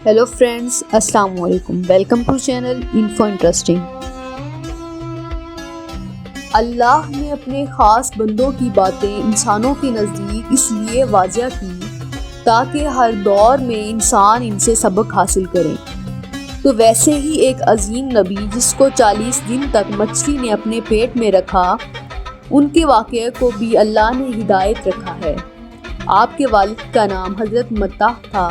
Hello friends, السلام علیکم۔ Welcome to channel info interesting. اللہ نے اپنے خاص بندوں کی باتیں انسانوں کے نزدیک اس لیے واضح کی تاکہ ہر دور میں انسان ان سے سبق حاصل کریں۔ تو ویسے ہی ایک عظیم نبی جس کو 40 دن تک مچھلی نے اپنے پیٹ میں رکھا، ان کے واقعے کو بھی اللہ نے ہدایت رکھا ہے۔ آپ کے والد کا نام حضرت متع تھا۔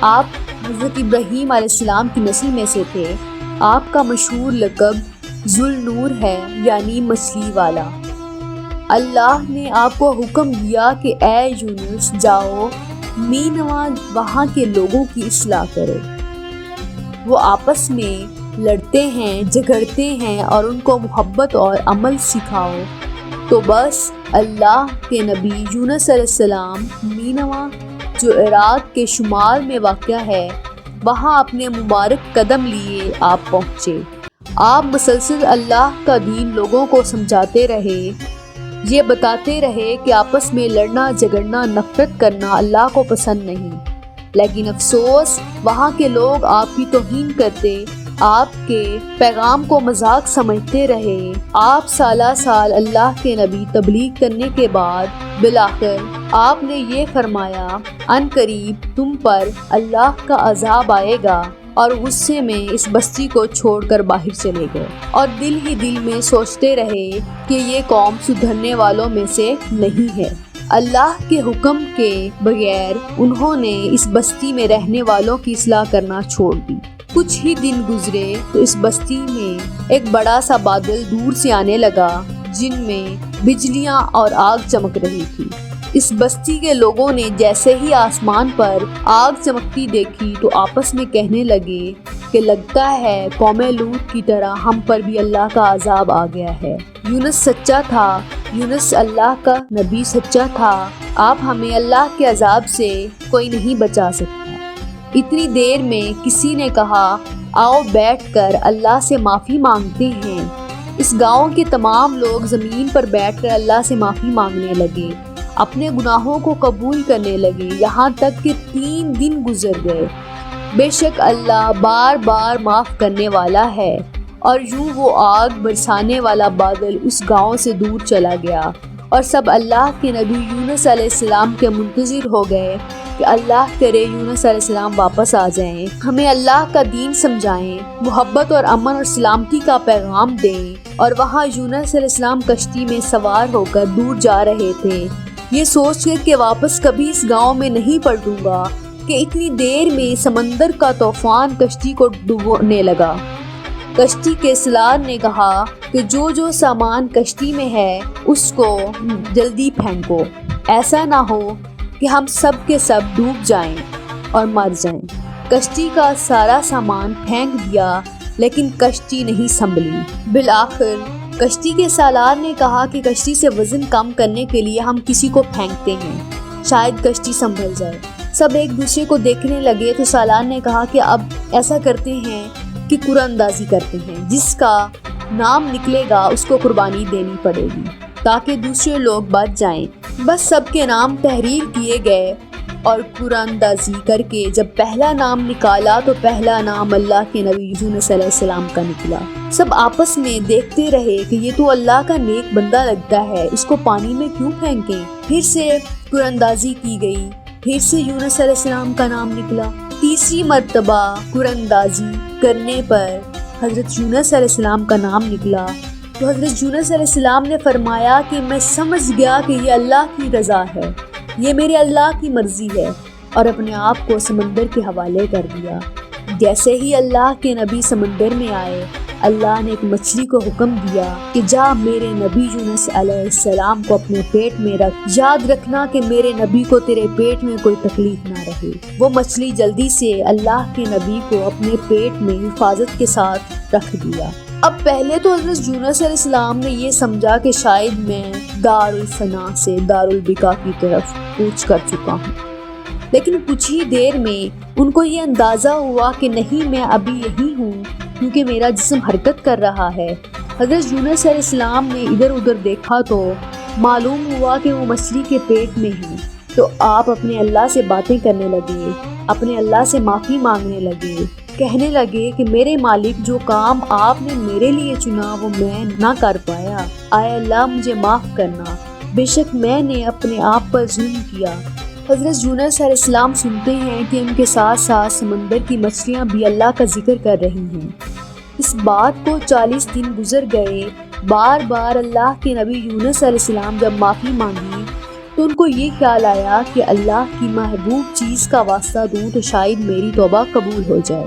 آپ حضرت ابراہیم علیہ السلام کی نسل میں سے تھے۔ آپ کا مشہور لقب ذوالنور ہے، یعنی مچھلی والا۔ اللہ نے آپ کو حکم دیا کہ اے یونس، جاؤ نینوا وہاں کے لوگوں کی اصلاح کرو۔ وہ آپس میں لڑتے ہیں، جھگڑتے ہیں اور ان کو محبت اور عمل سکھاؤ۔ تو بس اللہ کے نبی یونس علیہ السلام نینوا، جو عراق کے شمال میں واقع ہے، وہاں اپنے مبارک قدم لیے آپ پہنچے۔ آپ مسلسل اللہ کا دین لوگوں کو سمجھاتے رہے، یہ بتاتے رہے کہ آپس میں لڑنا جھگڑنا نفرت کرنا اللہ کو پسند نہیں۔ لیکن افسوس، وہاں کے لوگ آپ کی توہین کرتے، آپ کے پیغام کو مذاق سمجھتے رہے۔ آپ سالہ سال اللہ کے نبی تبلیغ کرنے کے بعد بالآخر آپ نے یہ فرمایا، ان قریب تم پر اللہ کا عذاب آئے گا، اور غصے میں اس بستی کو چھوڑ کر باہر چلے گئے، اور دل ہی دل میں سوچتے رہے کہ یہ قوم سدھرنے والوں میں سے نہیں ہے۔ اللہ کے حکم کے بغیر انہوں نے اس بستی میں رہنے والوں کی اصلاح کرنا چھوڑ دی۔ کچھ ہی دن گزرے تو اس بستی میں ایک بڑا سا بادل دور سے آنے لگا، جن میں بجلیاں اور آگ چمک رہی تھی۔ اس بستی کے لوگوں نے جیسے ہی آسمان پر آگ چمکتی دیکھی تو آپس میں کہنے لگے کہ لگتا ہے قوم لوط کی طرح ہم پر بھی اللہ کا عذاب آ گیا ہے۔ یونس سچا تھا، یونس اللہ کا نبی سچا تھا۔ آپ ہمیں اللہ کے عذاب سے کوئی نہیں بچا سکتا۔ اتنی دیر میں کسی نے کہا، آؤ بیٹھ کر اللہ سے معافی مانگتے ہیں۔ اس گاؤں کے تمام لوگ زمین پر بیٹھ کر اللہ سے معافی مانگنے لگے، اپنے گناہوں کو قبول کرنے لگے، یہاں تک کہ 3 دن گزر گئے۔ بے شک اللہ بار بار معاف کرنے والا ہے۔ اور یوں وہ آگ برسانے والا بادل اس گاؤں سے دور چلا گیا، اور سب اللہ کے نبی یونس علیہ السلام کے منتظر ہو گئے کہ اللہ کرے یونس علیہ السلام واپس آ جائیں، ہمیں اللہ کا دین سمجھائیں، محبت اور امن اور سلامتی کا پیغام دیں۔ اور وہاں یونس علیہ السلام کشتی میں سوار ہو کر دور جا رہے تھے، یہ سوچ کر کہ واپس کبھی اس گاؤں میں نہیں پلٹوں گا، کہ اتنی دیر میں سمندر کا طوفان کشتی کو ڈبونے لگا۔ کشتی کے سالار نے کہا کہ جو سامان کشتی میں ہے اس کو جلدی پھینکو، ایسا نہ ہو کہ ہم سب کے سب ڈوب جائیں اور مر جائیں۔ کشتی کا سارا سامان پھینک دیا، لیکن کشتی نہیں سنبھلی۔ بالآخر کشتی کے سالار نے کہا کہ کشتی سے وزن کم کرنے کے لیے ہم کسی کو پھینکتے ہیں، شاید کشتی سنبھل جائے۔ سب ایک دوسرے کو دیکھنے لگے تو سالار نے کہا کہ اب ایسا کرتے ہیں کہ قرعہ اندازی کرتے ہیں، جس کا نام نکلے گا اس کو قربانی دینی پڑے گی تاکہ دوسرے لوگ بچ جائیں۔ بس سب کے نام تحریر کیے گئے، اور قرعہ اندازی کر کے جب پہلا نام نکالا تو پہلا نام اللہ کے نبی یونس علیہ السلام کا نکلا۔ سب آپس میں دیکھتے رہے کہ یہ تو اللہ کا نیک بندہ لگتا ہے، اس کو پانی میں کیوں پھینکیں۔ پھر سے قرعہ اندازی کی گئی، پھر سے یونس علیہ السلام کا نام نکلا۔ تیسری مرتبہ قرعہ اندازی کرنے پر حضرت یونس علیہ السلام کا نام نکلا، تو حضرت یونس علیہ السلام نے فرمایا کہ میں سمجھ گیا کہ یہ اللہ کی رضا ہے، یہ میرے اللہ کی مرضی ہے، اور اپنے آپ کو سمندر کے حوالے کر دیا۔ جیسے ہی اللہ کے نبی سمندر میں آئے، اللہ نے ایک مچھلی کو حکم دیا کہ جا میرے نبی یونس علیہ السلام کو اپنے پیٹ میں رکھ، یاد رکھنا کہ میرے نبی کو تیرے پیٹ میں کوئی تکلیف نہ رہے۔ وہ مچھلی جلدی سے اللہ کے نبی کو اپنے پیٹ میں حفاظت کے ساتھ رکھ دیا۔ اب پہلے تو حضرت یونس علیہ السلام نے یہ سمجھا کہ شاید میں دار الفنا سے دار البقا کی طرف کوچ کر چکا ہوں، لیکن کچھ ہی دیر میں ان کو یہ اندازہ ہوا کہ نہیں، میں ابھی یہی ہوں، کیونکہ میرا جسم حرکت کر رہا ہے۔ حضرت یونس علیہ السلام نے ادھر ادھر دیکھا تو معلوم ہوا کہ وہ مچھلی کے پیٹ میں ہیں۔ تو آپ اپنے اللہ سے باتیں کرنے لگے، اپنے اللہ سے معافی مانگنے لگے، کہنے لگے کہ میرے مالک جو کام آپ نے میرے لیے چنا وہ میں نہ کر پایا، اے اللہ مجھے معاف کرنا، بے شک میں نے اپنے آپ پر ظلم کیا۔ حضرت یونس علیہ السلام سنتے ہیں کہ ان کے ساتھ ساتھ سمندر کی مچھلیاں بھی اللہ کا ذکر کر رہی ہیں۔ اس بات کو 40 دن گزر گئے۔ بار بار اللہ کے نبی یونس علیہ السلام جب معافی مانگی تو ان کو یہ خیال آیا کہ اللہ کی محبوب چیز کا واسطہ دوں تو شاید میری توبہ قبول ہو جائے۔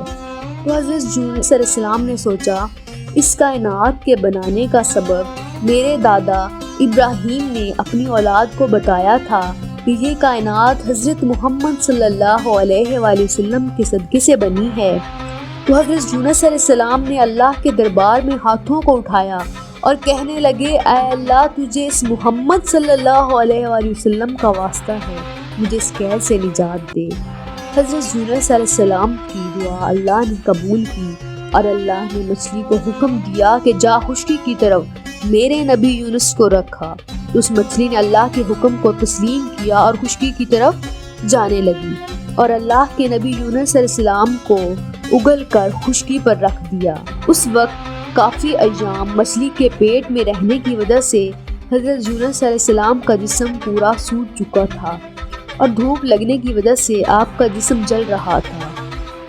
تو حضرت یونس علیہ السلام نے سوچا اس کائنات کے بنانے کا سبب میرے دادا ابراہیم نے اپنی اولاد کو بتایا تھا کہ یہ کائنات حضرت محمد صلی اللہ علیہ وآلہ وسلم کے صدقے سے بنی ہے۔ تو حضرت یونس علیہ السلام نے اللہ کے دربار میں ہاتھوں کو اٹھایا اور کہنے لگے اے اللہ تجھے اس محمد صلی اللہ علیہ وآلہ وسلم کا واسطہ ہے، مجھے اس قید سے نجات دے۔ حضرت یونس علیہ السلام کی دعا اللہ نے قبول کی اور اللہ نے مچھلی کو حکم دیا کہ جا خشکی کی طرف میرے نبی یونس کو رکھا۔ تو اس مچھلی نے اللہ کے حکم کو تسلیم کیا اور خشکی کی طرف جانے لگی اور اللہ کے نبی یونس علیہ السلام کو اگل کر خشکی پر رکھ دیا۔ اس وقت کافی ایام مچھلی کے پیٹ میں رہنے کی وجہ سے حضرت یونس علیہ السلام کا جسم پورا سوج چکا تھا اور دھوپ لگنے کی وجہ سے آپ کا جسم جل رہا تھا۔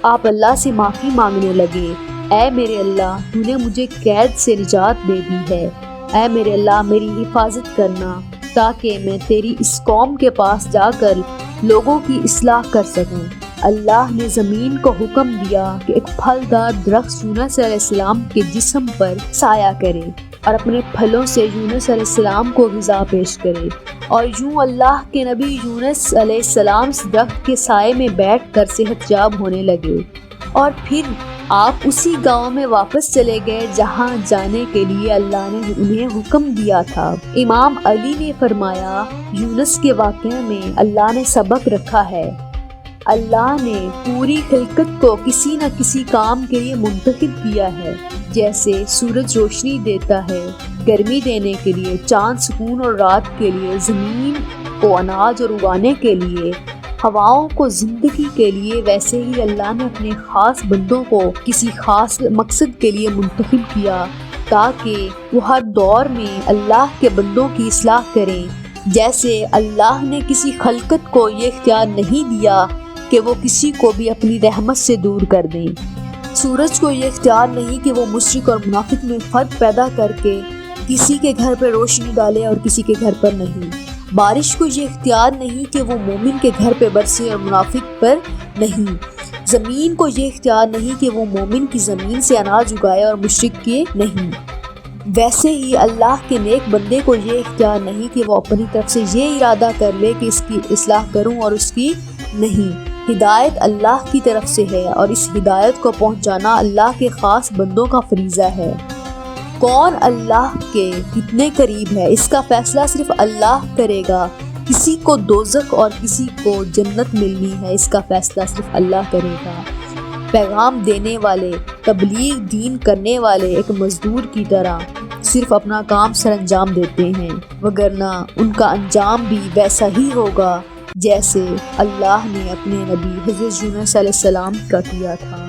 آپ اللہ سے معافی مانگنے لگے، اے میرے اللہ تو نے مجھے قید سے نجات دے دی ہے، اے میرے اللہ میری حفاظت کرنا تاکہ میں تیری اس قوم کے پاس جا کر لوگوں کی اصلاح کر سکوں۔ اللہ نے زمین کو حکم دیا کہ ایک پھلدار درخت یونس علیہ السلام کے جسم پر سایہ کرے اور اپنے پھلوں سے یونس علیہ السلام کو غذا پیش کرے، اور یوں اللہ کے نبی یونس علیہ السلام اس درخت کے سائے میں بیٹھ کر صحت یاب ہونے لگے، اور پھر آپ اسی گاؤں میں واپس چلے گئے جہاں جانے کے لیے اللہ نے انہیں حکم دیا تھا۔ امام علی نے فرمایا یونس کے واقعے میں اللہ نے سبق رکھا ہے، اللہ نے پوری خلقت کو کسی نہ کسی کام کے لیے منتخب کیا ہے، جیسے سورج روشنی دیتا ہے گرمی دینے کے لیے، چاند سکون اور رات کے لیے، زمین کو اناج اور اگانے کے لیے، ہواؤں کو زندگی کے لیے، ویسے ہی اللہ نے اپنے خاص بندوں کو کسی خاص مقصد کے لیے منتخب کیا تاکہ وہ ہر دور میں اللہ کے بندوں کی اصلاح کریں۔ جیسے اللہ نے کسی خلقت کو یہ اختیار نہیں دیا کہ وہ کسی کو بھی اپنی رحمت سے دور کر دیں، سورج کو یہ اختیار نہیں کہ وہ مشرک اور منافق میں فرق پیدا کر کے کسی کے گھر پر روشنی ڈالے اور کسی کے گھر پر نہیں، بارش کو یہ اختیار نہیں کہ وہ مومن کے گھر پہ برسے اور منافق پر نہیں، زمین کو یہ اختیار نہیں کہ وہ مومن کی زمین سے اناج اگائے اور مشرک کے نہیں، ویسے ہی اللہ کے نیک بندے کو یہ اختیار نہیں کہ وہ اپنی طرف سے یہ ارادہ کر لے کہ اس کی اصلاح کروں اور اس کی نہیں۔ ہدایت اللہ کی طرف سے ہے اور اس ہدایت کو پہنچانا اللہ کے خاص بندوں کا فریضہ ہے۔ کون اللہ کے کتنے قریب ہے اس کا فیصلہ صرف اللہ کرے گا، کسی کو دوزخ اور کسی کو جنت ملنی ہے اس کا فیصلہ صرف اللہ کرے گا۔ پیغام دینے والے، تبلیغ دین کرنے والے ایک مزدور کی طرح صرف اپنا کام سر انجام دیتے ہیں، وگرنہ ان کا انجام بھی ویسا ہی ہوگا جیسے اللہ نے اپنے نبی حضرت یونس علیہ السلام کا کیا تھا۔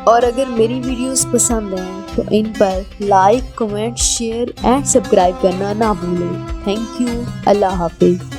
اور اگر میری ویڈیوز پسند ہیں تو ان پر like, comment, share and subscribe کرنا نہ بھولیں۔ Thank you. اللہ حافظ۔